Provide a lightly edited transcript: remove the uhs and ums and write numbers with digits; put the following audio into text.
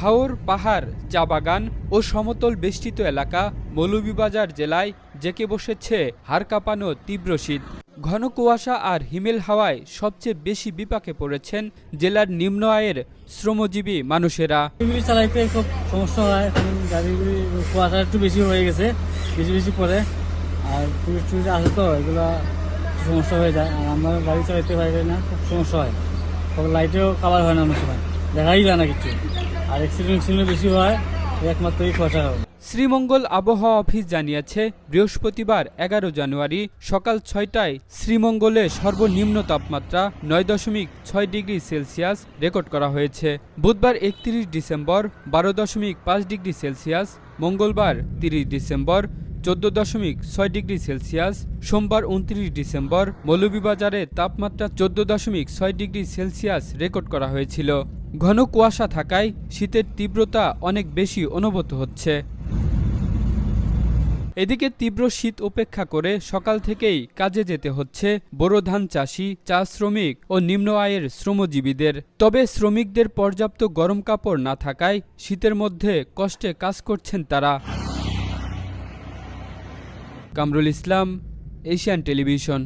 হাওর পাহাড়, চা বাগান ও সমতল বেষ্টিত এলাকা মৌলভীবাজার জেলায় জেঁকে বসেছে হাড় কাঁপানো তীব্র শীত। ঘন কুয়াশা আর হিমেল হাওয়ায় সবচেয়ে বেশি বিপাকে পড়েছেন জেলার নিম্ন আয়ের শ্রমজীবী মানুষেরা। গাড়িগুলি চালাইতে খুব সমস্যা হয়, এখন গাড়িগুলি কুয়াশা একটু বেশি হয়ে গেছে, বেশি বেশি পড়ে, আর টুরিস্ট আসে তো এগুলো সমস্যা হয়ে যায়। আর আমরা গাড়ি চালাইতে পারি না, খুব সমস্যা হয়। তবে লাইটেও কাভার হয় না অনেক সময়, দেখাই যায় না কিছু। আর অ্যাক্সিডেন্ট বেশি হয়, একমাত্র এই কুয়াশা কারণে। শ্রীমঙ্গল আবহাওয়া অফিস জানিয়েছে, বৃহস্পতিবার 11 জানুয়ারি সকাল 6টায় শ্রীমঙ্গলে সর্বনিম্ন তাপমাত্রা 9.6 ডিগ্রি সেলসিয়াস রেকর্ড করা হয়েছে। বুধবার 31 ডিসেম্বর 12.5 ডিগ্রি সেলসিয়াস, মঙ্গলবার 30 ডিসেম্বর 14.6 ডিগ্রি সেলসিয়াস, সোমবার 29 ডিসেম্বর মৌলভীবাজারে তাপমাত্রা 14.6 ডিগ্রি সেলসিয়াস রেকর্ড করা হয়েছিল। ঘন কুয়াশা থাকায় শীতের তীব্রতা অনেক বেশি অনুভূত হচ্ছে। এদিকে তীব্র শীত উপেক্ষা করে সকাল থেকেই কাজে যেতে হচ্ছে বোরো ধান চাষি, চা শ্রমিক ও নিম্ন আয়ের শ্রমজীবীদের। তবে শ্রমিকদের পর্যাপ্ত গরম কাপড় না থাকায় শীতের মধ্যে কষ্টে কাজ করছেন তারা। Kamrul Islam, Asian television.